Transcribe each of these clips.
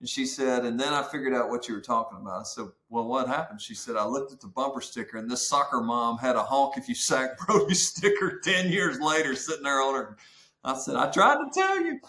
And she said, and then I figured out what you were talking about. I said, well, what happened? She said, I looked at the bumper sticker, and this soccer mom had a honk if you sack Brodie sticker 10 years later sitting there on her. I said, I tried to tell you.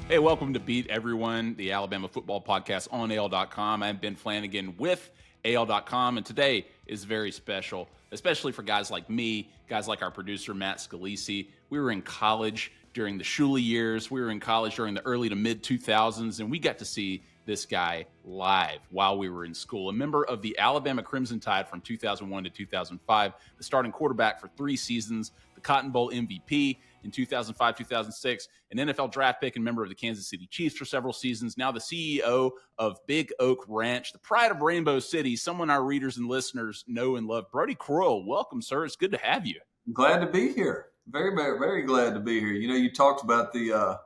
Hey, welcome to Beat Everyone, the Alabama football podcast on AL.com. I'm Ben Flanagan with AL.com, and today is very special, especially for guys like me, guys like our producer, Matt Scalisi. We were in college during the Shula years. We were in college during the early to mid-2000s, and we got to see this guy live while we were in school. A member of the Alabama Crimson Tide from 2001 to 2005, the starting quarterback for 3 seasons, the Cotton Bowl MVP in 2005, 2006, an NFL draft pick and member of the Kansas City Chiefs for several seasons, now the CEO of Big Oak Ranch, the pride of Rainbow City, someone our readers and listeners know and love. Brodie Croyle, welcome, sir. It's good to have you. Glad to be here. Very, very, very glad to be here. You know, you talked about the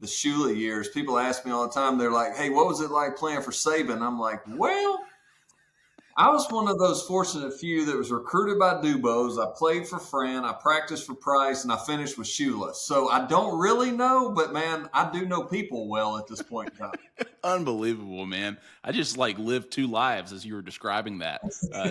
Shula years. People ask me all the time, they're like, hey, what was it like playing for Saban? I'm like, well, I was one of those fortunate few that was recruited by Dubose. I played for Fran, I practiced for Price, and I finished with Shula. So I don't really know, but man, I do know people well at this point in time. Unbelievable, man. I just lived 2 lives as you were describing that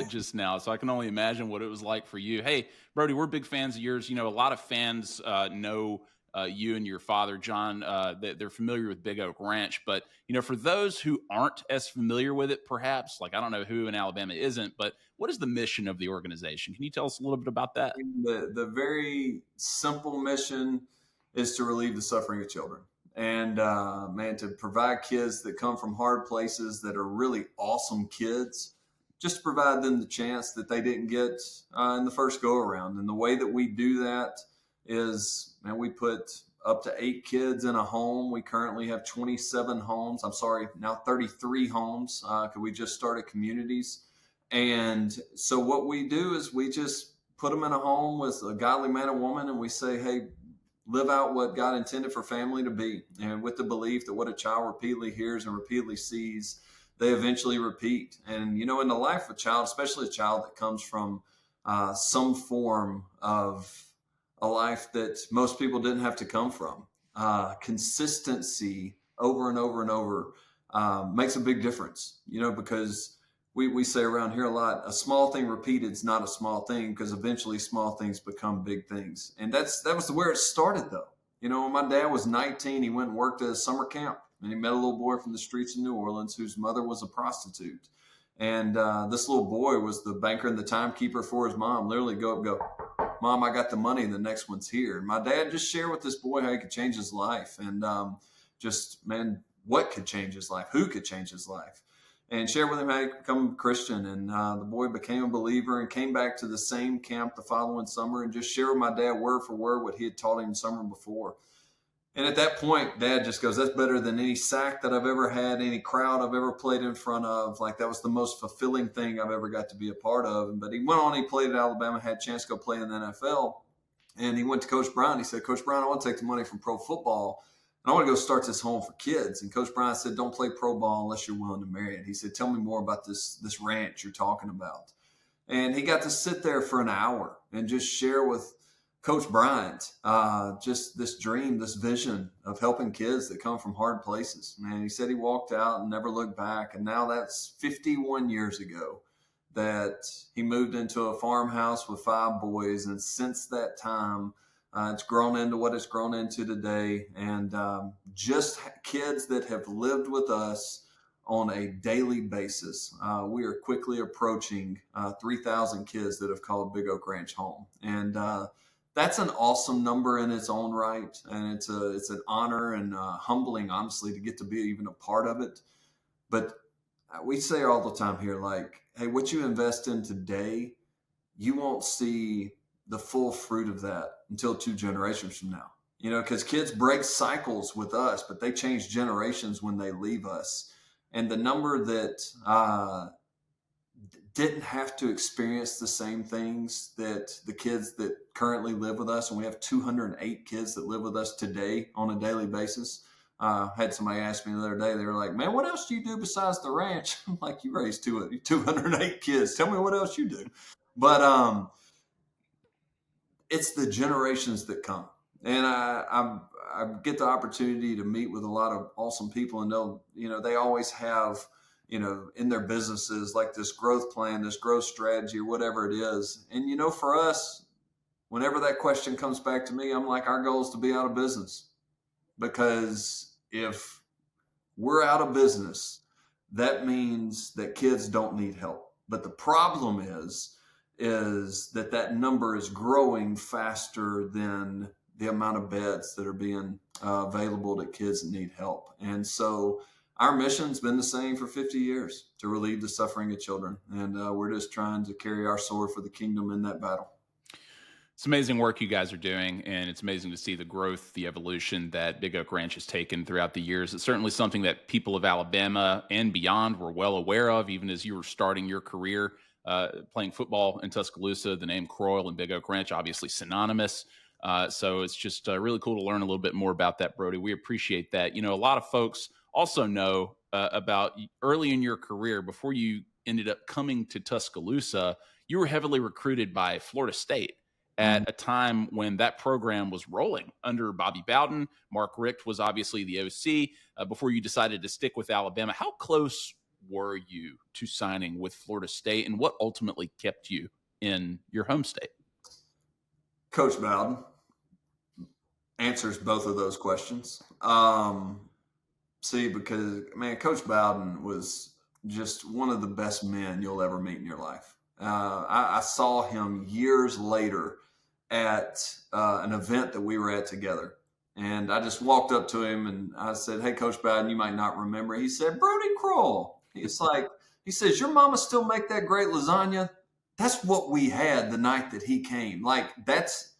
just now. So I can only imagine what it was like for you. Hey, Brodie, we're big fans of yours. You know, a lot of fans know you and your father, John, they're familiar with Big Oak Ranch. But, you know, for those who aren't as familiar with it, perhaps, like I don't know who in Alabama isn't, but what is the mission of the organization? Can you tell us a little bit about that? The very simple mission is to relieve the suffering of children. And, man, to provide kids that come from hard places that are really awesome kids, just to provide them the chance that they didn't get in the first go-around. And the way that we do that is, man, we put up to 8 kids in a home. We currently have 27 homes. I'm sorry, now 33 homes because we just started communities. And so what we do is we just put them in a home with a godly man or woman, and we say, hey, live out what God intended for family to be. And with the belief that what a child repeatedly hears and repeatedly sees, they eventually repeat. And, you know, in the life of a child, especially a child that comes from some form of a life that most people didn't have to come from, consistency over and over and over makes a big difference, you know, because we say around here a lot, a small thing repeated is not a small thing, because eventually small things become big things. And that was where it started, though. You know, when my dad was 19, he went and worked at a summer camp, and he met a little boy from the streets of New Orleans whose mother was a prostitute. And this little boy was the banker and the timekeeper for his mom. Literally go, Mom, I got the money, and the next one's here. And my dad just shared with this boy how he could change his life. And man, what could change his life? Who could change his life? And shared with him how he could become a Christian. And the boy became a believer and came back to the same camp the following summer and just shared with my dad word for word what he had taught him the summer before. And at that point, Dad just goes, that's better than any sack that I've ever had, any crowd I've ever played in front of. Like, that was the most fulfilling thing I've ever got to be a part of. But he went on, he played at Alabama, had a chance to go play in the NFL. And he went to Coach Brown. He said, Coach Brown, I want to take the money from pro football, and I want to go start this home for kids. And Coach Brown said, don't play pro ball unless you're willing to marry it. He said, tell me more about this ranch you're talking about. And he got to sit there for an hour and just share with Coach Bryant, just this dream, this vision of helping kids that come from hard places. Man, he said he walked out and never looked back. And now that's 51 years ago that he moved into a farmhouse with 5 boys. And since that time, it's grown into what it's grown into today. And just kids that have lived with us on a daily basis. We are quickly approaching 3,000 kids that have called Big Oak Ranch home. And that's an awesome number in its own right. And it's an honor and humbling, honestly, to get to be even a part of it. But we say all the time here, like, hey, what you invest in today, you won't see the full fruit of that until 2 generations from now. You know, because kids break cycles with us, but they change generations when they leave us. And the number that didn't have to experience the same things that the kids that currently live with us, and we have 208 kids that live with us today on a daily basis. Had somebody ask me the other day, they were like, man, what else do you do besides the ranch? I'm like, you raised 208 kids. Tell me what else you do. But it's the generations that come. And I get the opportunity to meet with a lot of awesome people, and they always have, in their businesses, like this growth plan, this growth strategy, or whatever it is. And, for us, whenever that question comes back to me, I'm like, our goal is to be out of business, because if we're out of business, that means that kids don't need help. But the problem is that number is growing faster than the amount of beds that are being available to kids that need help. And so our mission's been the same for 50 years, to relieve the suffering of children. And we're just trying to carry our sword for the kingdom in that battle. It's amazing work you guys are doing, and it's amazing to see the growth, the evolution that Big Oak Ranch has taken throughout the years. It's certainly something that people of Alabama and beyond were well aware of, even as you were starting your career playing football in Tuscaloosa. The name Croyle and Big Oak Ranch, obviously synonymous. So it's just really cool to learn a little bit more about that, Brodie. We appreciate that. A lot of folks also know about early in your career, before you ended up coming to Tuscaloosa, you were heavily recruited by Florida State at a time when that program was rolling under Bobby Bowden. Mark Richt was obviously the OC before you decided to stick with Alabama. How close were you to signing with Florida State, and what ultimately kept you in your home state? Coach Bowden answers both of those questions. Because, man, Coach Bowden was just one of the best men you'll ever meet in your life. I saw him years later at an event that we were at together. And I just walked up to him and I said, "Hey, Coach Bowden, you might not remember." He said, "Brodie Croyle." He says, "Your mama still make that great lasagna?" That's what we had the night that he came. Like, that's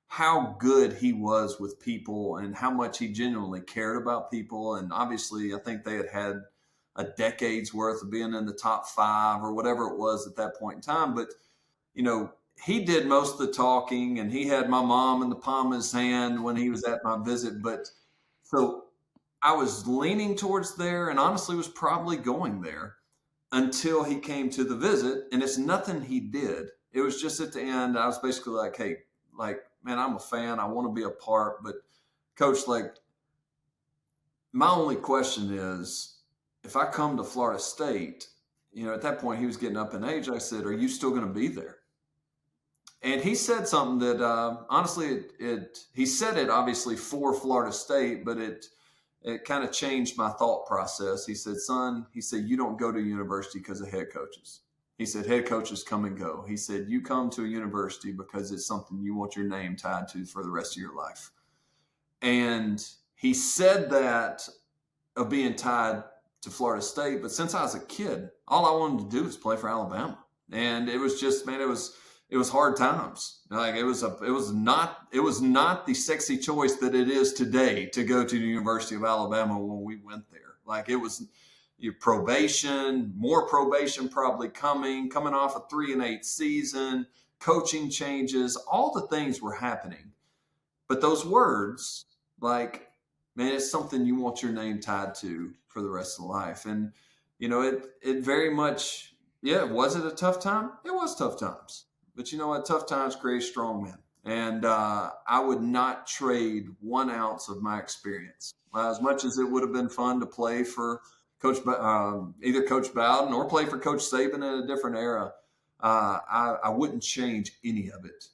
how good he was with people and how much he genuinely cared about people. And obviously, I think they had a decade's worth of being in the top 5 or whatever it was at that point in time. But, he did most of the talking, and he had my mom in the palm of his hand when he was at my visit. But so I was leaning towards there, and honestly was probably going there until he came to the visit. And it's nothing he did. It was just at the end, I was basically like, "Hey, like, man, I'm a fan. I want to be a part. But Coach, like, my only question is, if I come to Florida State," at that point he was getting up in age. I said, "Are you still going to be there?" And he said something that honestly, he said it obviously for Florida State, but it kind of changed my thought process. He said, "Son," he said, "you don't go to university because of head coaches." He said, "Head coaches come and go." He said, "You come to a university because it's something you want your name tied to for the rest of your life." And he said that of being tied to Florida State. But since I was a kid, all I wanted to do was play for Alabama. And it was just, man, it was hard times. Like, it was not the sexy choice that it is today to go to the University of Alabama when we went there. Like, it was your probation, more probation probably coming off a 3-8 season, coaching changes, all the things were happening. But those words, like, man, it's something you want your name tied to for the rest of life. And, it very much, was it a tough time? It was tough times. But you know what? Tough times create strong men. And I would not trade 1 ounce of my experience. As much as it would have been fun to play for either Coach Bowden or play for Coach Saban in a different era, I wouldn't change any of it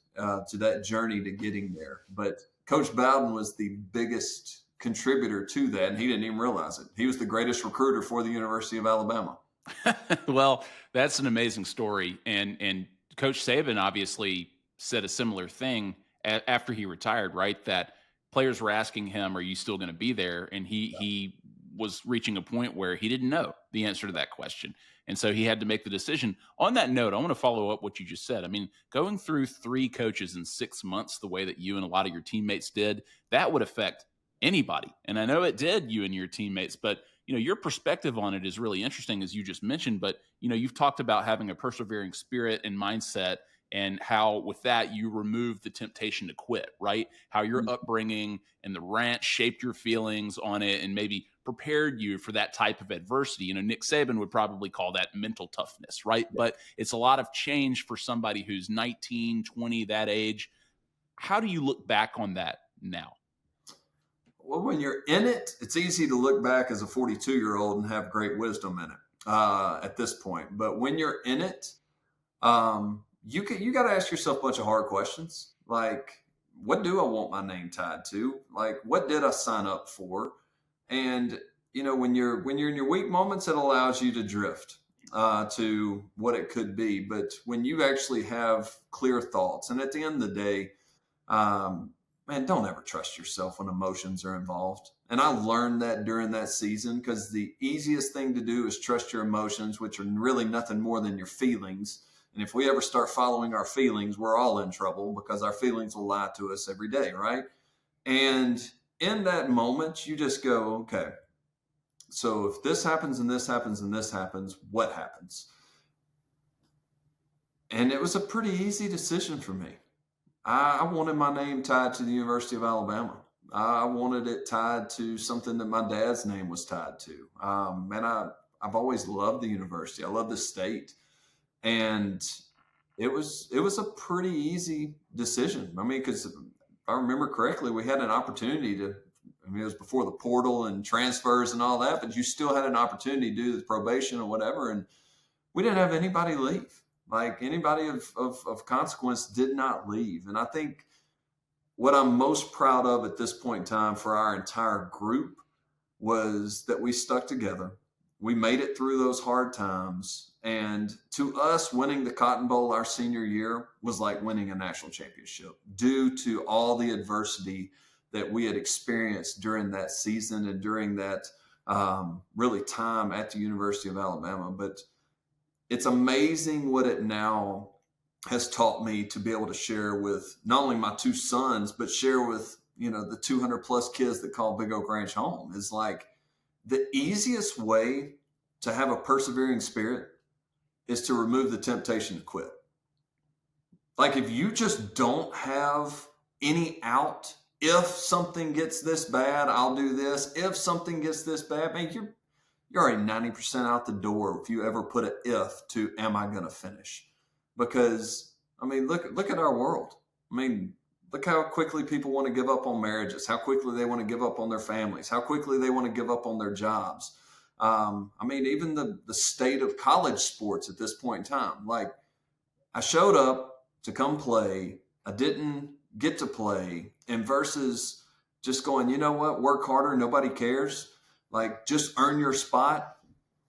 to that journey to getting there. But Coach Bowden was the biggest contributor to that, and he didn't even realize it. He was the greatest recruiter for the University of Alabama. Well, that's an amazing story. And Coach Saban obviously said a similar thing after he retired, right? That players were asking him, "Are you still going to be there?" And he was reaching a point where he didn't know the answer to that question. And so he had to make the decision. On that note, I want to follow up what you just said. I mean, going through 3 coaches in 6 months, the way that you and a lot of your teammates did, that would affect anybody. And I know it did, you and your teammates, but your perspective on it is really interesting, as you just mentioned. But you've talked about having a persevering spirit and mindset and how with that you remove the temptation to quit, right? How your upbringing and the ranch shaped your feelings on it and maybe prepared you for that type of adversity. Nick Saban would probably call that mental toughness, right? But it's a lot of change for somebody who's 19, 20, that age. How do you look back on that now? Well, when you're in it, it's easy to look back as a 42-year-old and have great wisdom in it at this point. But when you're in it, you got to ask yourself a bunch of hard questions. Like, what do I want my name tied to? Like, what did I sign up for? And when you're in your weak moments, it allows you to drift to what it could be. But when you actually have clear thoughts, and at the end of the day, man, don't ever trust yourself when emotions are involved. And I learned that during that season, because the easiest thing to do is trust your emotions, which are really nothing more than your feelings. And if we ever start following our feelings, we're all in trouble, because our feelings will lie to us every day, right? And in that moment, you just go, okay, so if this happens and this happens and this happens, what happens? And it was a pretty easy decision for me. I wanted my name tied to the University of Alabama. I wanted it tied to something that my dad's name was tied to. And I've always loved the university. I love the state. And it was a pretty easy decision. I mean, because if I remember correctly, we had an opportunity to, it was before the portal and transfers and all that, but you still had an opportunity to do the probation or whatever. And we didn't have anybody leave. Like, anybody of consequence did not leave. And I think what I'm most proud of at this point in time for our entire group was that we stuck together. We made it through those hard times. And to us, winning the Cotton Bowl our senior year was like winning a national championship, due to all the adversity that we had experienced during that season and during that really time at the University of Alabama. But it's amazing what it now has taught me to be able to share with not only my two sons, but share with, the 200 plus kids that call Big Oak Ranch home. Is like, the easiest way to have a persevering spirit is to remove the temptation to quit. Like, if you just don't have any out, if something gets this bad, I'll do this. If something gets this bad, man, you're already 90% out the door if you ever put an if to am I going to finish? Because, I mean, look at our world. I mean, look how quickly people want to give up on marriages, how quickly they want to give up on their families, how quickly they want to give up on their jobs. I mean, even the state of college sports at this point in time. Like, I showed up to come play. I didn't get to play. And versus just going, you know what, work harder, nobody cares. Like, just earn your spot,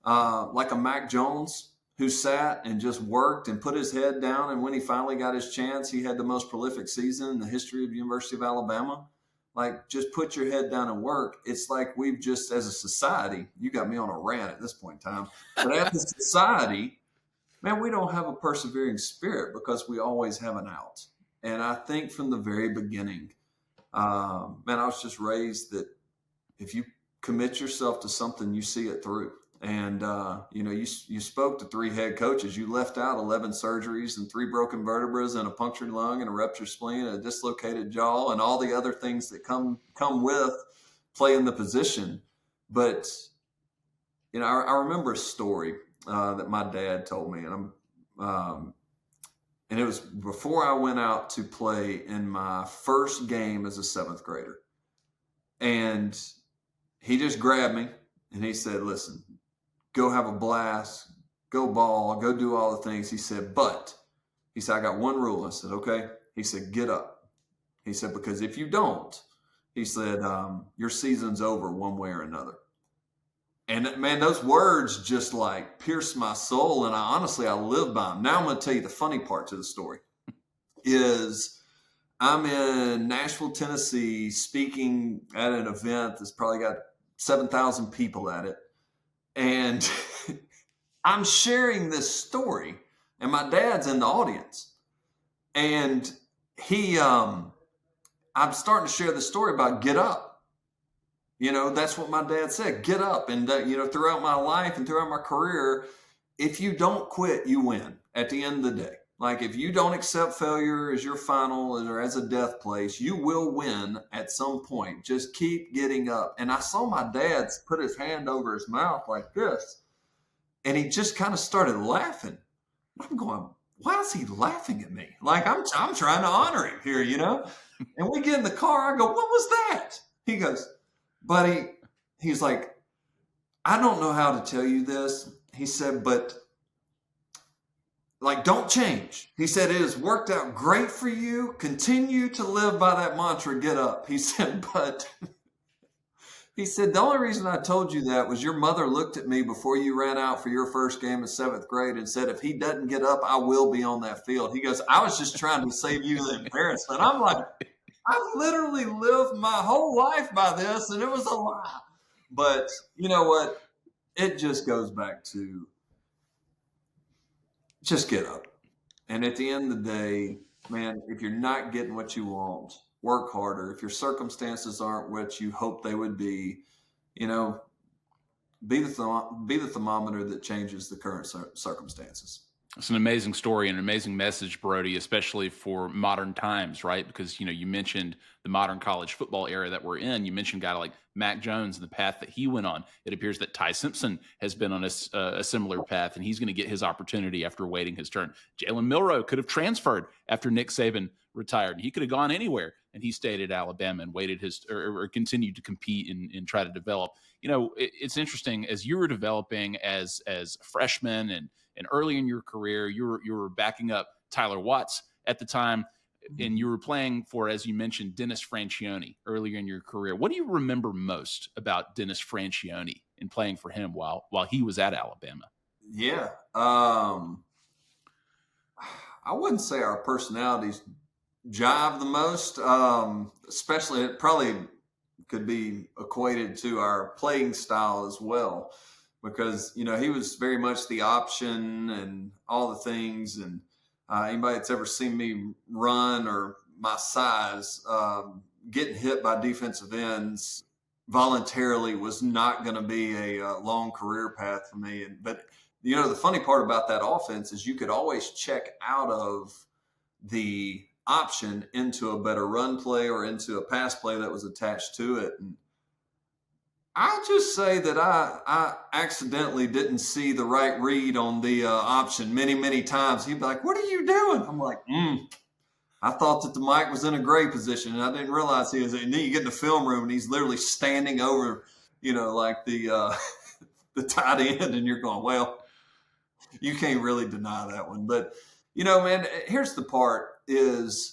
like a Mac Jones who sat and just worked and put his head down. And when he finally got his chance, he had the most prolific season in the history of the University of Alabama. Like, just put your head down and work. It's like we've just, as a society, you got me on a rant at this point in time, but as a society, man, we don't have a persevering spirit because we always have an out. And I think from the very beginning, man, I was just raised that if you commit yourself to something, you see it through. And, you spoke to 3 head coaches. You left out 11 surgeries and 3 broken vertebrae and a punctured lung and a ruptured spleen and a dislocated jaw and all the other things that come with playing the position. But, I remember a story that my dad told me, and and it was before I went out to play in my first game as a 7th grader. And he just grabbed me and he said, listen, go have a blast, go ball, go do all the things. He said, I got one rule. I said, okay. He said, get up. He said, because if you don't, he said, your season's over one way or another. And man, those words just like pierced my soul. And I live by them. Now I'm going to tell you the funny part to the story is I'm in Nashville, Tennessee, speaking at an event that's probably got 7,000 people at it. And I'm sharing this story and my dad's in the audience. And I'm starting to share the story about get up. That's what my dad said, get up. And, throughout my life and throughout my career, if you don't quit, you win at the end of the day. Like, if you don't accept failure as your final or as a death place, you will win at some point. Just keep getting up. And I saw my dad put his hand over his mouth like this, and he just kind of started laughing. I'm going, why is he laughing at me? Like, I'm trying to honor him here, you know? And we get in the car. I go, what was that? He goes, buddy, he's like, I don't know how to tell you this. He said, but like, don't change. He said, it has worked out great for you. Continue to live by that mantra, get up. He said, but he said, the only reason I told you that was your mother looked at me before you ran out for your first game in 7th grade and said, if he doesn't get up, I will be on that field. He goes, I was just trying to save you the embarrassment. I'm like, I've literally lived my whole life by this, and it was a lie. But you know what? It just goes back to just get up. And at the end of the day, man, if you're not getting what you want, work harder. If your circumstances aren't what you hope they would be, you know, be the thermometer that changes the current circumstances. It's an amazing story and an amazing message, Brodie, especially for modern times, right? Because, you mentioned the modern college football era that we're in. You mentioned a guy like Mac Jones and the path that he went on. It appears that Ty Simpson has been on a similar path, and he's going to get his opportunity after waiting his turn. Jalen Milroe could have transferred after Nick Saban retired. He could have gone anywhere, and he stayed at Alabama and waited or continued to compete and try to develop. It's interesting, as you were developing as a freshman and early in your career, you were backing up Tyler Watts at the time, and you were playing for, as you mentioned, Dennis Franchione earlier in your career. What do you remember most about Dennis Franchione and playing for him while he was at Alabama? Yeah. I wouldn't say our personalities jive the most, especially it probably could be equated to our playing style as well. Because, he was very much the option and all the things. And anybody that's ever seen me run or my size, getting hit by defensive ends voluntarily was not going to be a long career path for me. But the funny part about that offense is you could always check out of the option into a better run play or into a pass play that was attached to it. And I'll just say that I accidentally didn't see the right read on the option many, many times. He'd be like, what are you doing? I'm like, I thought that the mic was in a gray position, and I didn't realize he was. And then you get in the film room, and he's literally standing over, like the tight end, and you're going, well, you can't really deny that one. But, man, here's the part is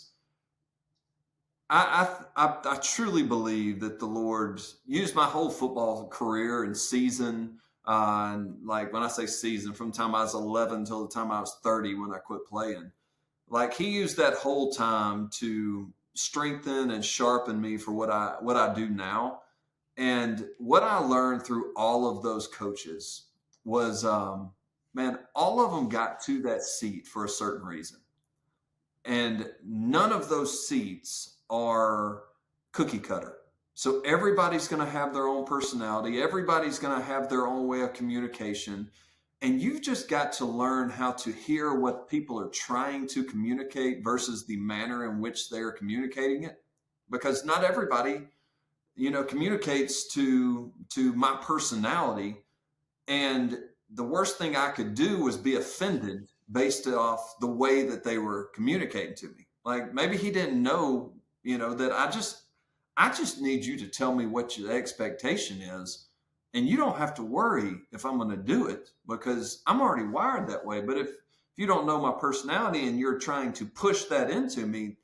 I truly believe that the Lord used my whole football career and season, and like when I say season, from the time I was 11 until the time I was 30 when I quit playing, like he used that whole time to strengthen and sharpen me for what I do now. And what I learned through all of those coaches was, man, all of them got to that seat for a certain reason. And none of those seats are cookie cutter. So everybody's going to have their own personality. Everybody's going to have their own way of communication. And you've just got to learn how to hear what people are trying to communicate versus the manner in which they're communicating it. Because not everybody, communicates to my personality. And the worst thing I could do was be offended based off the way that they were communicating to me. Like maybe he didn't know, that I just need you to tell me what your expectation is. And you don't have to worry if I'm going to do it because I'm already wired that way. But if you don't know my personality and you're trying to push that into me,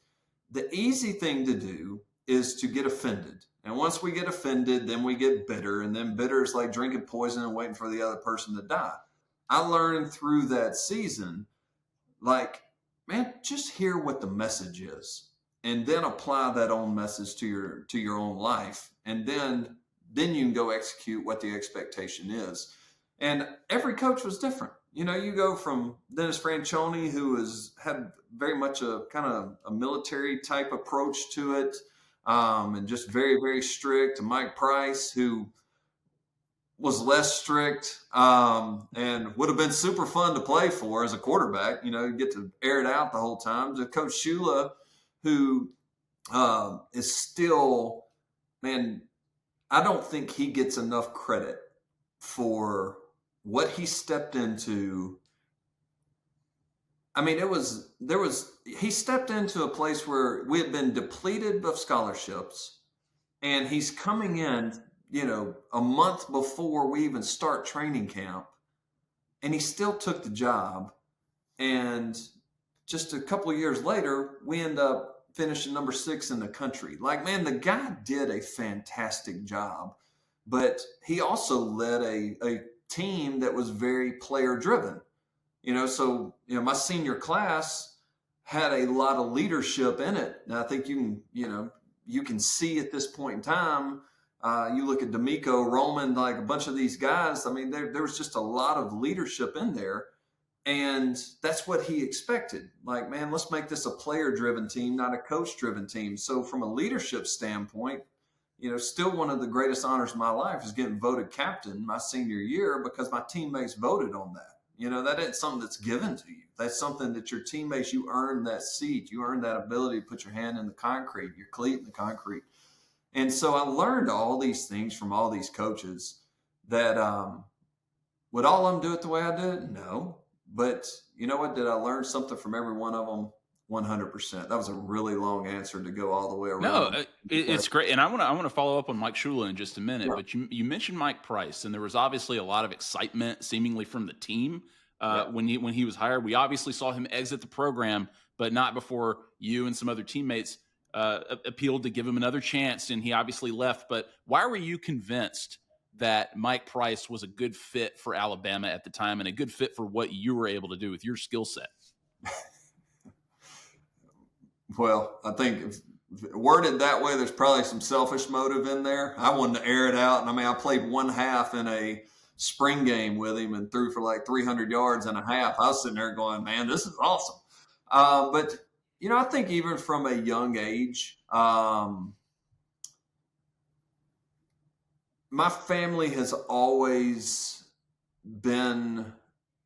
the easy thing to do is to get offended. And once we get offended, then we get bitter. And then bitter is like drinking poison and waiting for the other person to die. I learned through that season, like, man, just hear what the message is and then apply that own message to your own life. And then you can go execute what the expectation is. And every coach was different. You go from Dennis Franchione, who had very much a kind of a military type approach to it, and just very, very strict, to Mike Price, who was less strict, and would have been super fun to play for as a quarterback. You get to air it out the whole time. To Coach Shula, who is still, man, I don't think he gets enough credit for what he stepped into. I mean, he stepped into a place where we had been depleted of scholarships, and he's coming in, a month before we even start training camp, and he still took the job. And just a couple of years later, we end up finishing number 6 in the country. Like, man, the guy did a fantastic job, but he also led a team that was very player driven. So my senior class had a lot of leadership in it, and I think you can see at this point in time. You look at D'Amico, Roman, like a bunch of these guys. I mean, there was just a lot of leadership in there, and that's what he expected. Like, man, let's make this a player-driven team, not a coach-driven team. So, from a leadership standpoint, still one of the greatest honors of my life is getting voted captain my senior year because my teammates voted on that. That isn't something that's given to you. That's something that your teammates, you earn that seat. You earn that ability to put your hand in the concrete, your cleat in the concrete. And so I learned all these things from all these coaches that would all of them do it the way I did it? No. But you know what? Did I learn something from every one of them? 100%. That was a really long answer to go all the way around. No, it's great, and I want to follow up on Mike Shula in just a minute. Yeah. But you mentioned Mike Price, and there was obviously a lot of excitement, seemingly from the team when he was hired. We obviously saw him exit the program, but not before you and some other teammates appealed to give him another chance, and he obviously left. But why were you convinced that Mike Price was a good fit for Alabama at the time and a good fit for what you were able to do with your skill set? Well, I think if worded that way, there's probably some selfish motive in there. I wanted to air it out. And I played one half in a spring game with him and threw for like 300 yards and a half. I was sitting there going, man, this is awesome. But, I think even from a young age, my family has always been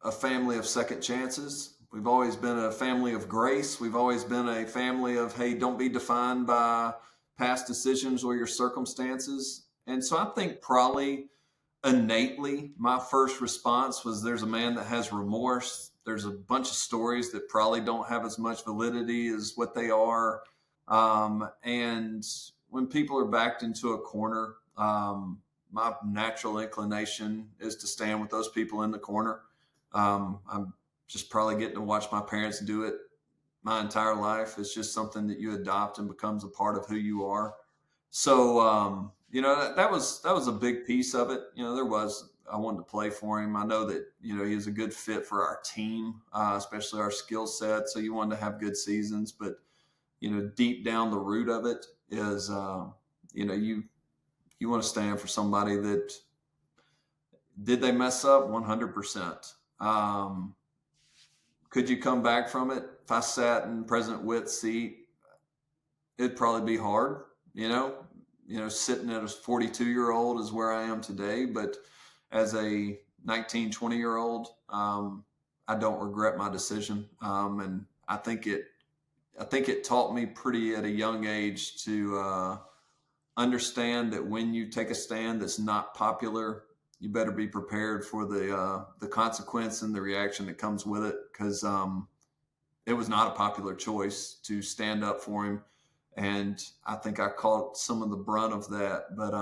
a family of second chances. We've always been a family of grace. We've always been a family of, hey, don't be defined by past decisions or your circumstances. And so I think probably innately my first response was there's a man that has remorse. There's a bunch of stories that probably don't have as much validity as what they are. And when people are backed into a corner, my natural inclination is to stand with those people in the corner. I'm just probably getting to watch my parents do it my entire life. It's just something that you adopt and becomes a part of who you are. So, that was a big piece of it. I wanted to play for him. I know that, he was a good fit for our team, especially our skill set. So you wanted to have good seasons, but, deep down the root of it is, you want to stand for somebody that did they mess up? 100%. Could you come back from it? If I sat in President Witt's seat, it'd probably be hard, sitting at a 42-year-old is where I am today. But as a 19, 20-year-old, I don't regret my decision. And I think it taught me pretty at a young age to understand that when you take a stand that's not popular, you better be prepared for the consequence and the reaction that comes with it, because it was not a popular choice to stand up for him. And I think I caught some of the brunt of that. But,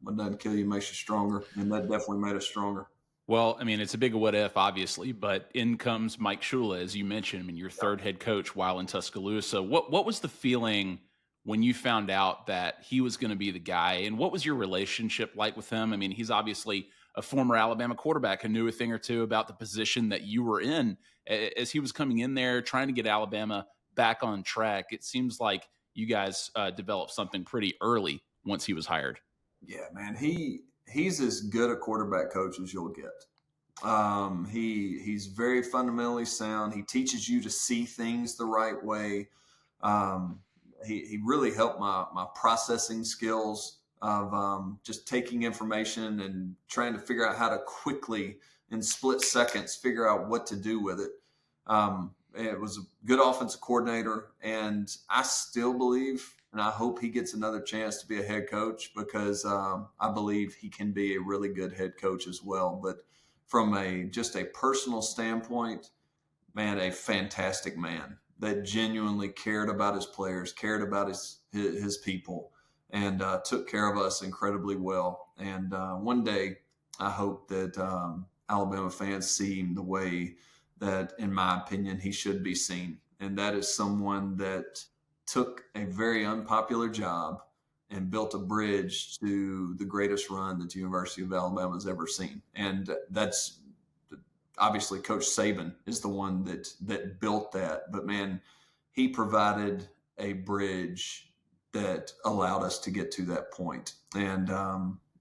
what doesn't kill you makes you stronger. And that definitely made us stronger. Well, it's a big what if, obviously, but in comes Mike Shula, as you mentioned, your third head coach while in Tuscaloosa. What was the feeling when you found out that he was going to be the guy, and what was your relationship like with him? He's obviously a former Alabama quarterback who knew a thing or two about the position that you were in. As he was coming in there, trying to get Alabama back on track, it seems like you guys developed something pretty early once he was hired. Yeah, man, he's as good a quarterback coach as you'll get. He's very fundamentally sound. He teaches you to see things the right way. He really helped my processing skills of just taking information and trying to figure out how to quickly, in split seconds, figure out what to do with it. It was a good offensive coordinator, and I still believe, and I hope he gets another chance to be a head coach, because I believe he can be a really good head coach as well. But from just a personal standpoint, man, a fantastic man that genuinely cared about his players, cared about his people, and took care of us incredibly well. And one day, I hope that Alabama fans see him the way that, in my opinion, he should be seen. And that is someone that took a very unpopular job and built a bridge to the greatest run that the University of Alabama has ever seen. And that's obviously Coach Saban is the one that built that. But, man, he provided a bridge that allowed us to get to that point. And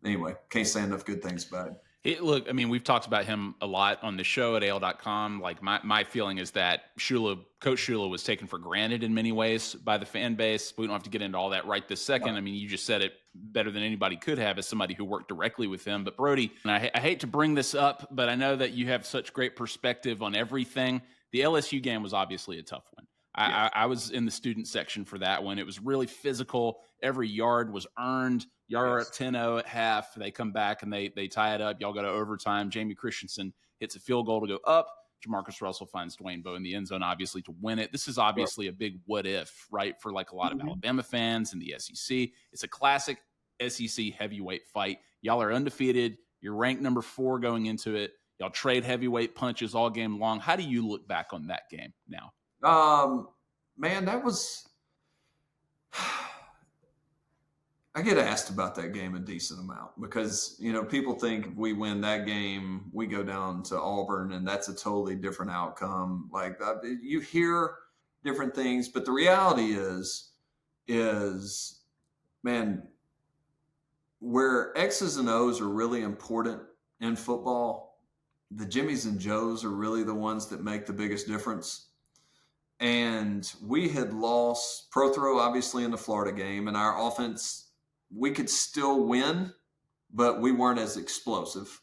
anyway, can't say enough good things about him. Look, I mean, we've talked about him a lot on the show at AL.com. Like, my feeling is that Coach Shula was taken for granted in many ways by the fan base. We don't have to get into all that right this second. No. I mean, you just said it better than anybody could have as somebody who worked directly with him. But Brodie, and I hate to bring this up, but I know that you have such great perspective on everything. The LSU game was obviously a tough one. Yeah. I was in the student section for that one. It was really physical. Every yard was earned. Y'all are at 10-0 at half. They come back and they tie it up. Y'all go to overtime. Jamie Christensen hits a field goal to go up. Jamarcus Russell finds Dwayne Bowe in the end zone, obviously, to win it. This is obviously a big what if, right, for like a lot of Alabama fans in the SEC. It's a classic SEC heavyweight fight. Y'all are undefeated. You're ranked number 4 going into it. Y'all trade heavyweight punches all game long. How do you look back on that game now? Man, that was, I get asked about that game a decent amount because, people think if we win that game, we go down to Auburn and that's a totally different outcome. Like, you hear different things, but the reality is, man, where X's and O's are really important in football, the Jimmies and Joes are really the ones that make the biggest difference. And we had lost Prothro, obviously, in the Florida game, and our offense, we could still win, but we weren't as explosive.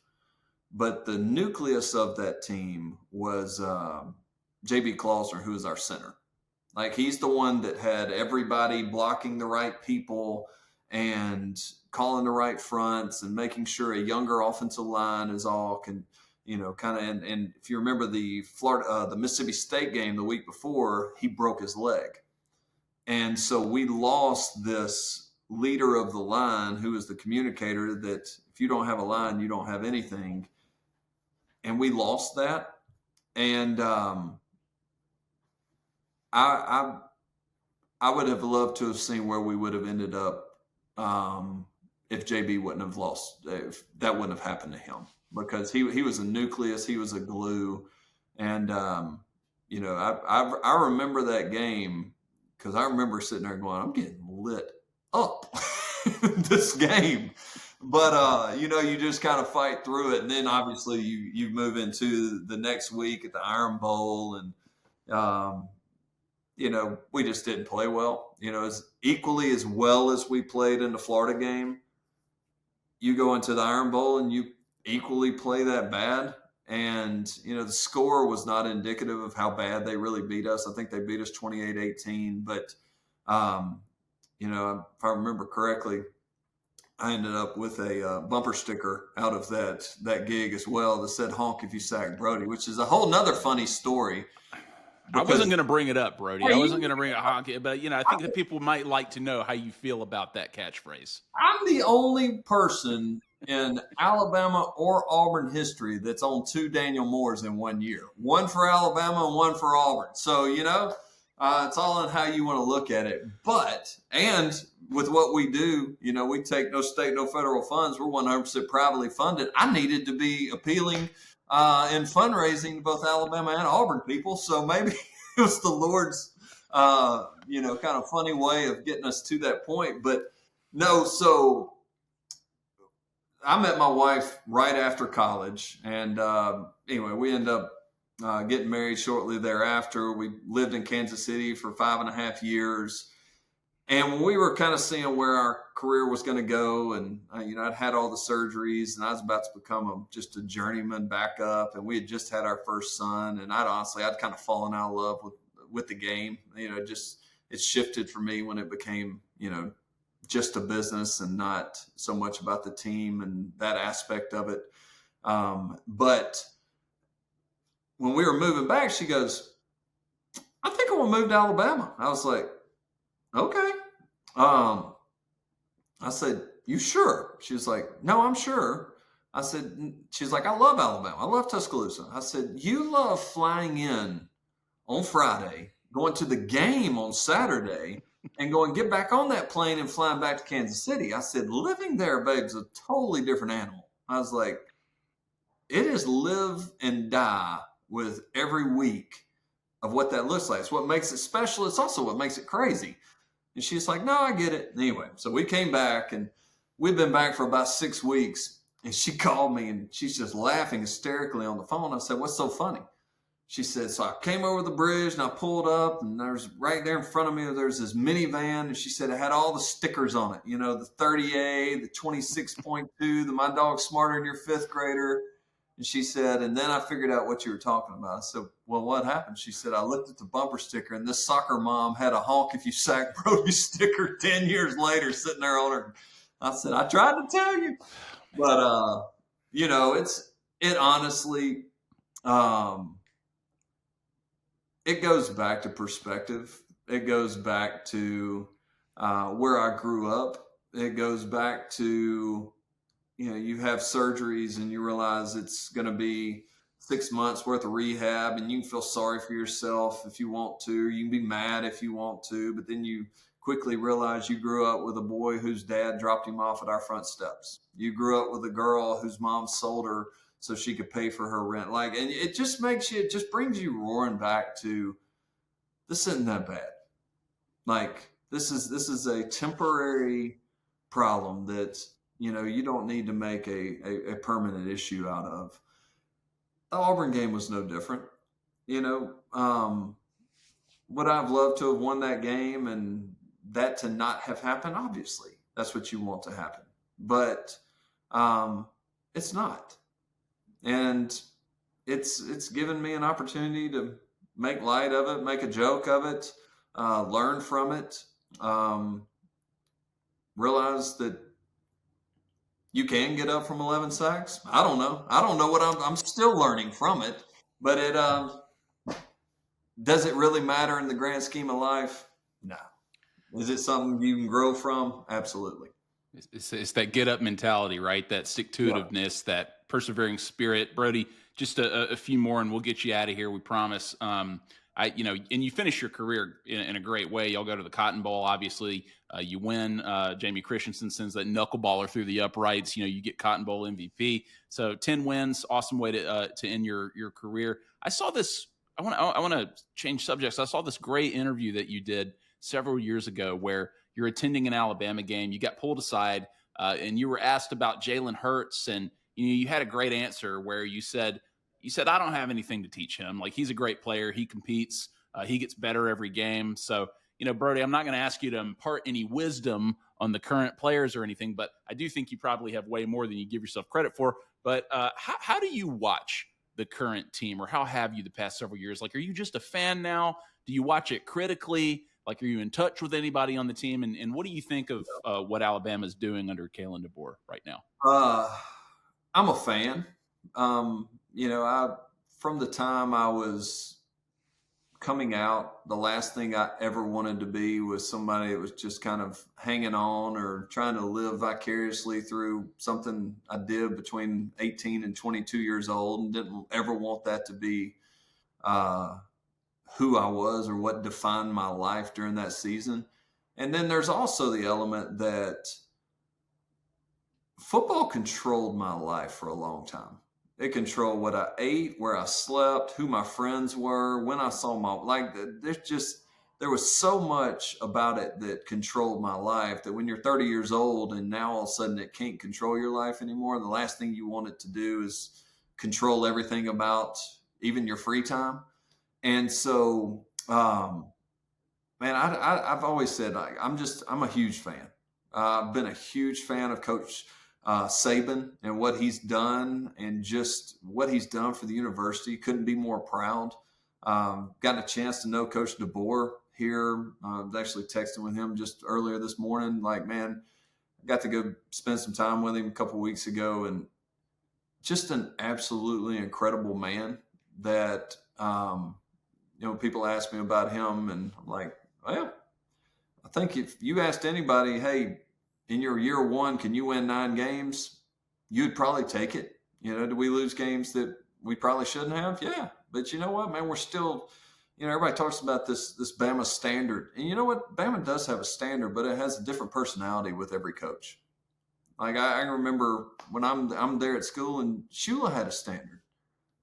But the nucleus of that team was J.B. Klausner, who is our center. Like, he's the one that had everybody blocking the right people and calling the right fronts and making sure a younger offensive line is all kind of, and if you remember the Mississippi State game the week before, he broke his leg. And so we lost this leader of the line who is the communicator that if you don't have a line, you don't have anything. And we lost that. And I would have loved to have seen where we would have ended up if JB wouldn't have lost, if that wouldn't have happened to him. Because he was a nucleus, he was a glue, and I remember that game because I remember sitting there going, I'm getting lit up this game, but you just kind of fight through it, and then obviously you move into the next week at the Iron Bowl, and we just didn't play well. As equally as well as we played in the Florida game, you go into the Iron Bowl and you equally play that bad. And, the score was not indicative of how bad they really beat us. I think they beat us 28-18. But, if I remember correctly, I ended up with a bumper sticker out of that gig as well that said, honk if you sack Brodie, which is a whole nother funny story. I wasn't going to bring it up, Brodie. I wasn't going to bring it honk, but, I think that people might like to know how you feel about that catchphrase. I'm the only person in Alabama or Auburn history that's on 2 Daniel Moores in 1 year. One for Alabama and one for Auburn. So, it's all on how you want to look at it. But, and with what we do, we take no state, no federal funds. We're 100% privately funded. I needed to be appealing in fundraising to both Alabama and Auburn people. So maybe it was the Lord's, kind of funny way of getting us to that point. But no, so I met my wife right after college. And anyway, we ended up getting married shortly thereafter. We lived in Kansas City for 5.5 years. And when we were kind of seeing where our career was going to go, and I'd had all the surgeries, and I was about to become just a journeyman backup, and we had just had our first son, and I'd kind of fallen out of love with the game. Just it shifted for me when it became just a business and not so much about the team and that aspect of it. But when we were moving back, she goes, "I think I want to move to Alabama." I was like, "Okay." I said, "You sure?" She was like, "No, I'm sure." I said, she's like, "I love Alabama. I love Tuscaloosa." I said, "You love flying in on Friday, going to the game on Saturday, and going get back on that plane and flying back to Kansas City." I said, "Living there, babe's a totally different animal." I was like, it is live and die with every week of what that looks like. It's what makes it special. It's also what makes it crazy. And she's like, "No, I get it." Anyway, so we came back, and we'd been back for about 6 weeks. And she called me, and she's just laughing hysterically on the phone. I said, "What's so funny?" She said, "So I came over the bridge and I pulled up, and there's right there in front of me, there's this minivan." And she said it had all the stickers on it, the 30A, the 26.2, the "My Dog's Smarter Than Your Fifth Grader." And she said, "And then I figured out what you were talking about." I said, "Well, what happened?" She said, "I looked at the bumper sticker, and this soccer mom had a honk if you sack Brodie sticker 10 years later sitting there on her." I said, "I tried to tell you." But, it honestly, it goes back to perspective. It goes back to where I grew up. It goes back to, you have surgeries and you realize it's going to be 6 months worth of rehab, and you can feel sorry for yourself if you want to. You can be mad if you want to, but then you quickly realize you grew up with a boy whose dad dropped him off at our front steps. You grew up with a girl whose mom sold her so she could pay for her rent. And it just it just brings you roaring back to, this isn't that bad. This is a temporary problem that, you don't need to make a permanent issue out of. The Auburn game was no different. Would I've loved to have won that game and that to not have happened? Obviously, that's what you want to happen. But it's not. And it's given me an opportunity to make light of it, make a joke of it, learn from it, realize that you can get up from 11 sacks. I don't know. I don't know what I'm still learning from it, but does it really matter in the grand scheme of life? No. Is it something you can grow from? Absolutely. It's that get up mentality, right? That stick-to-itiveness, that persevering spirit. Brodie, just a few more and we'll get you out of here. We promise. And you finish your career in a great way. Y'all go to the Cotton Bowl, obviously. You win. Jamie Christensen sends that knuckleballer through the uprights. You get Cotton Bowl MVP. So 10 wins, awesome way to end your career. I saw this. I want to change subjects. I saw this great interview that you did several years ago where you're attending an Alabama game. You got pulled aside, and you were asked about Jalen Hurts, and you had a great answer where you said, "I don't have anything to teach him. Like, he's a great player. He competes. He gets better every game." So, Brodie, I'm not going to ask you to impart any wisdom on the current players or anything, but I do think you probably have way more than you give yourself credit for. But how do you watch the current team, or how have you the past several years? Like, are you just a fan now? Do you watch it critically? Like, are you in touch with anybody on the team? And what do you think of what Alabama's doing under Kalen DeBoer right now? I'm a fan. From the time I was coming out, the last thing I ever wanted to be was somebody that was just kind of hanging on or trying to live vicariously through something I did between 18 and 22 years old, and didn't ever want that to be who I was or what defined my life during that season. And then there's also the element that football controlled my life for a long time. It controlled what I ate, where I slept, who my friends were, when I saw there was so much about it that controlled my life that when you're 30 years old and now all of a sudden it can't control your life anymore, the last thing you want it to do is control everything about even your free time. And so Man, I've always said, like, I'm a huge fan. I've been a huge fan of Coach Saban and what he's done, and just what he's done for the university. Couldn't be more proud. Gotten a chance to know Coach DeBoer here. I was actually texting with him just earlier this morning. Like, man, I got to go spend some time with him a couple weeks ago, and just an absolutely incredible man that, people ask me about him, and I'm like, well, I think if you asked anybody, hey, in your year one, can you win 9 games? You'd probably take it. Do we lose games that we probably shouldn't have? Yeah. But you know what, man, we're still, everybody talks about this Bama standard. And you know what? Bama does have a standard, but it has a different personality with every coach. Like, I remember when I'm there at school, and Shula had a standard.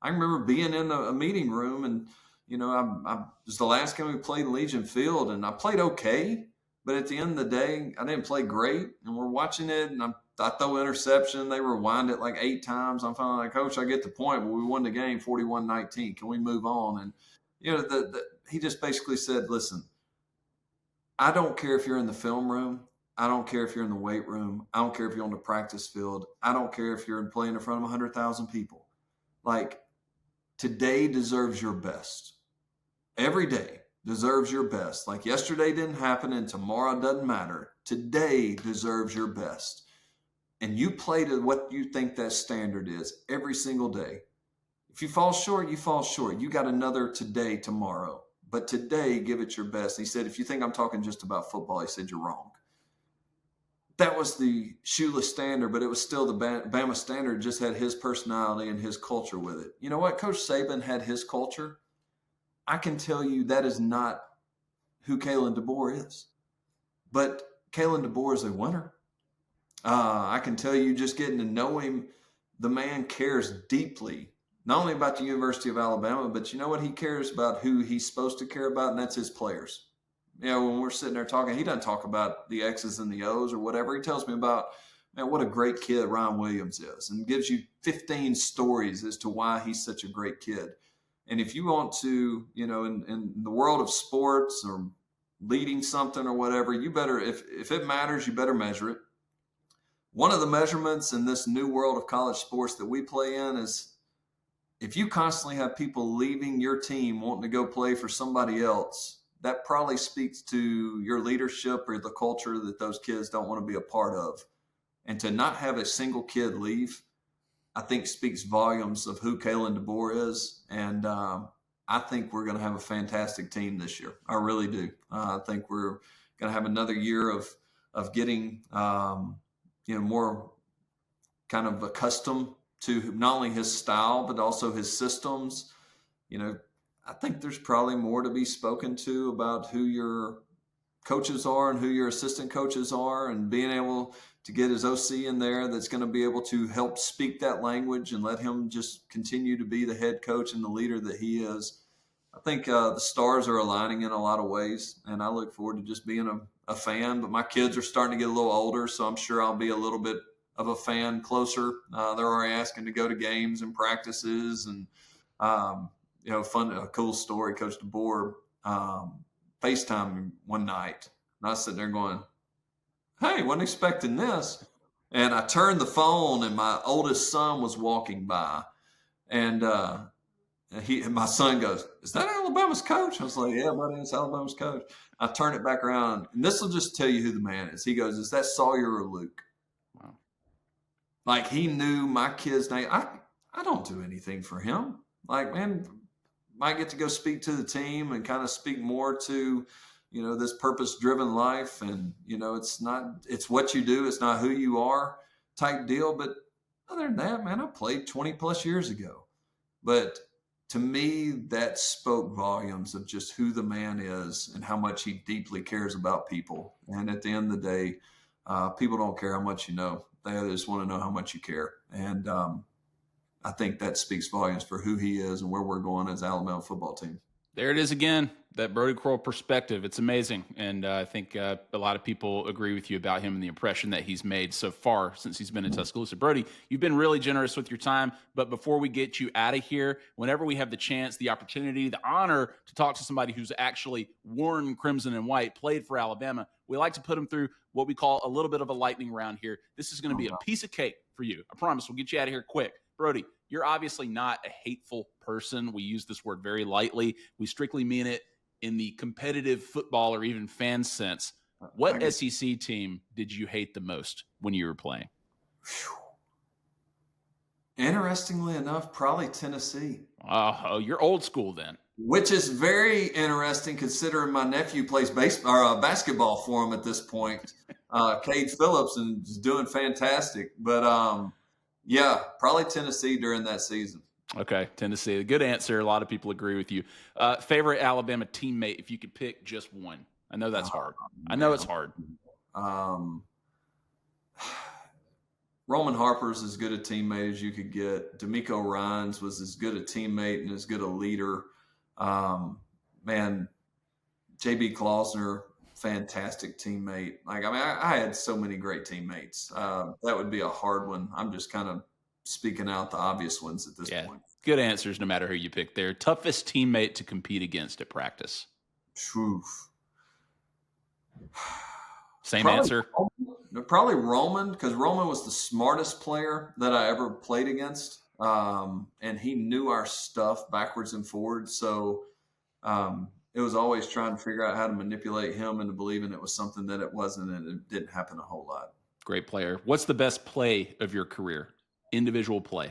I remember being in a meeting room, and it was the last game we played in Legion Field, and I played okay, but at the end of the day, I didn't play great. And we're watching it, and I throw interception. They rewind it like 8 times. I'm finally like, Coach, I get the point, but we won the game 41-19. Can we move on? And he just basically said, listen, I don't care if you're in the film room. I don't care if you're in the weight room. I don't care if you're on the practice field. I don't care if you're playing in front of 100,000 people. Like, today deserves your best. Every day deserves your best. Like, yesterday didn't happen, and tomorrow doesn't matter. Today deserves your best. And you play to what you think that standard is every single day. If you fall short, you fall short. You got another today, tomorrow. But today, give it your best. And he said, if you think I'm talking just about football, he said, you're wrong. That was the Shula standard, but it was still the Bama standard, just had his personality and his culture with it. You know what? Coach Saban had his culture. I can tell you that is not who Kalen DeBoer is. But Kalen DeBoer is a winner. I can tell you, just getting to know him, the man cares deeply, not only about the University of Alabama, but you know what? He cares about who he's supposed to care about, and that's his players. When we're sitting there talking, he doesn't talk about the X's and the O's or whatever. He tells me about, man, what a great kid Ryan Williams is, and gives you 15 stories as to why he's such a great kid. And if you want to, in the world of sports or leading something or whatever, you better, if it matters, you better measure it. One of the measurements in this new world of college sports that we play in is, if you constantly have people leaving your team wanting to go play for somebody else, that probably speaks to your leadership or the culture that those kids don't want to be a part of. And to not have a single kid leave, I think speaks volumes of who Kalen DeBoer is. And I think we're going to have a fantastic team this year. I really do. I think we're going to have another year of getting more kind of accustomed to not only his style, but also his systems. I think there's probably more to be spoken to about who your coaches are and who your assistant coaches are, and being able to get his OC in there that's going to be able to help speak that language and let him just continue to be the head coach and the leader that he is. I think the stars are aligning in a lot of ways, and I look forward to just being a fan. But my kids are starting to get a little older, so I'm sure I'll be a little bit of a fan closer. They're already asking to go to games and practices, and a cool story. Coach DeBoer FaceTimed one night, and I was sitting there going, hey, wasn't expecting this. And I turned the phone, and my oldest son was walking by, and my son goes, is that Alabama's coach? I was like, yeah, buddy, it's Alabama's coach. I turn it back around, and this will just tell you who the man is. He goes, is that Sawyer or Luke? Wow. Like, he knew my kid's name. I don't do anything for him. Like, man, might get to go speak to the team and kind of speak more to, this purpose-driven life. And, it's what you do. It's not who you are type deal. But other than that, man, I played 20 plus years ago. But to me, that spoke volumes of just who the man is and how much he deeply cares about people. And at the end of the day, people don't care how much you know. They just want to know how much you care. And I think that speaks volumes for who he is and where we're going as Alabama football team. There it is again. That Brodie Croyle perspective, it's amazing. And I think a lot of people agree with you about him and the impression that he's made so far since he's been in Tuscaloosa. Brodie, you've been really generous with your time. But before we get you out of here, whenever we have the chance, the opportunity, the honor to talk to somebody who's actually worn crimson and white, played for Alabama, we like to put them through what we call a little bit of a lightning round here. This is going to be a piece of cake for you. I promise. We'll get you out of here quick. Brodie, you're obviously not a hateful person. We use this word very lightly. We strictly mean it in the competitive football or even fan sense. What SEC team did you hate the most when you were playing? Interestingly enough, probably Tennessee. Oh, you're old school then. Which is very interesting considering my nephew plays basketball for him at this point. Cade Phillips, and is doing fantastic. But yeah, probably Tennessee during that season. Okay, Tennessee. Good answer. A lot of people agree with you. Favorite Alabama teammate, if you could pick just one. I know that's hard. I know it's hard. Roman Harper's as good a teammate as you could get. D'Amico Ryans was as good a teammate and as good a leader. Man, J.B. Klausner, fantastic teammate. Like, I mean, I had so many great teammates. That would be a hard one. I'm just kind of speaking out the obvious ones at this point. Good answers no matter who you pick there. Toughest teammate to compete against at practice? Same answer? Probably Roman, because Roman was the smartest player that I ever played against. And he knew our stuff backwards and forwards. So it was always trying to figure out how to manipulate him into believing it was something that it wasn't, and it didn't happen a whole lot. Great player. What's the best play of your career? Individual play.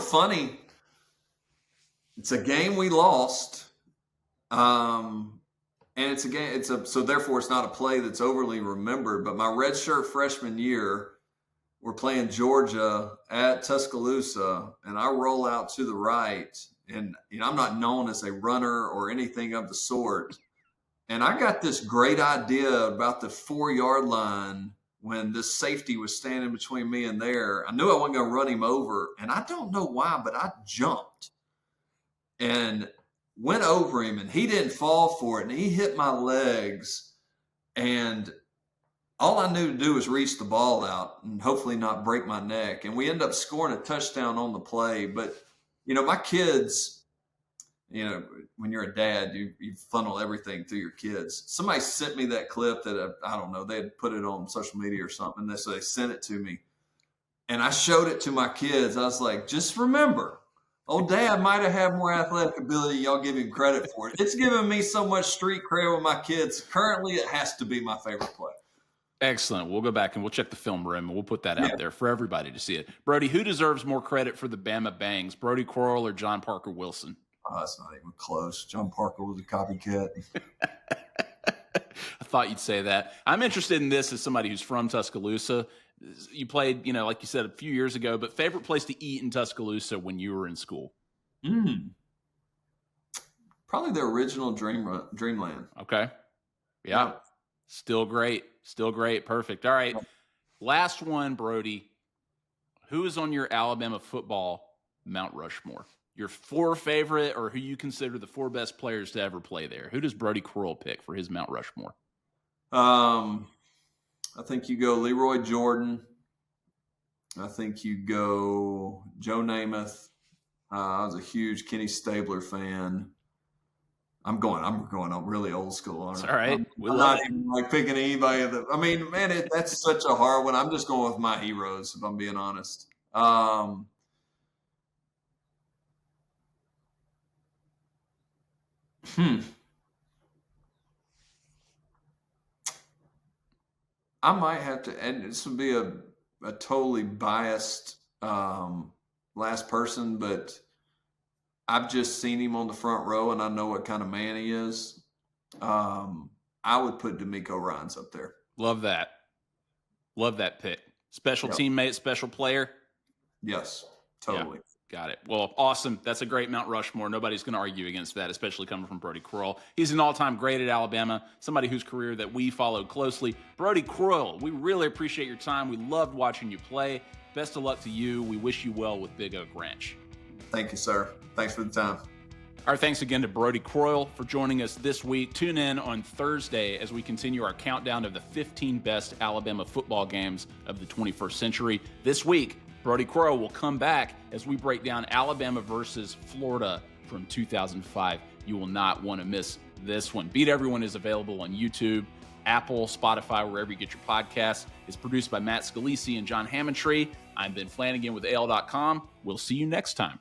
Funny. It's a game we lost. And it's a game. So therefore it's not a play that's overly remembered. But my redshirt freshman year, we're playing Georgia at Tuscaloosa, and I roll out to the right, and I'm not known as a runner or anything of the sort. And I got this great idea about the 4-yard line when this safety was standing between me and there. I knew I wasn't going to run him over, and I don't know why, but I jumped and went over him, and he didn't fall for it, and he hit my legs, and all I knew to do was reach the ball out and hopefully not break my neck. And we ended up scoring a touchdown on the play. But, my kids, when you're a dad, you funnel everything through your kids. Somebody sent me that clip that, I don't know, they had put it on social media or something. So they sent it to me. And I showed it to my kids. I was like, just remember, old dad might have had more athletic ability. Y'all give him credit for it. It's given me so much street cred with my kids. Currently, it has to be my favorite play. Excellent. We'll go back and we'll check the film room and we'll put that out there for everybody to see it. Brodie, who deserves more credit for the Bama Bangs, Brodie Croyle or John Parker Wilson? Oh, that's not even close. John Parker was a copycat. I thought you'd say that. I'm interested in this as somebody who's from Tuscaloosa. You played, like you said, a few years ago, but favorite place to eat in Tuscaloosa when you were in school? Probably the original Dreamland. Okay. Yeah. Still great. Perfect. All right. Last one, Brodie. Who is on your Alabama football Mount Rushmore? Your 4 favorite, or who you consider the 4 best players to ever play there? Who does Brodie Croyle pick for his Mount Rushmore? I think you go Leroy Jordan. I think you go Joe Namath. I was a huge Kenny Stabler fan. I'm going really old school on it. All right. I'm not even picking anybody. That's such a hard one. I'm just going with my heroes, if I'm being honest. I might have to, and this would be a totally biased last person, but I've just seen him on the front row, and I know what kind of man he is. I would put D'Amico Ryans up there. Love that pick. Special teammate, special player? Yes, totally. Yeah. Got it. Well, awesome. That's a great Mount Rushmore. Nobody's going to argue against that, especially coming from Brodie Croyle. He's an all-time great at Alabama, somebody whose career that we followed closely. Brodie Croyle, we really appreciate your time. We loved watching you play. Best of luck to you. We wish you well with Big Oak Ranch. Thank you, sir. Thanks for the time. Our thanks again to Brodie Croyle for joining us this week. Tune in on Thursday as we continue our countdown of the 15 best Alabama football games of the 21st century. This week, Brodie Croyle will come back as we break down Alabama versus Florida from 2005. You will not want to miss this one. Beat Everyone is available on YouTube, Apple, Spotify, wherever you get your podcasts. It's produced by Matt Scalisi and John Hammondtree. I'm Ben Flanagan with AL.com. We'll see you next time.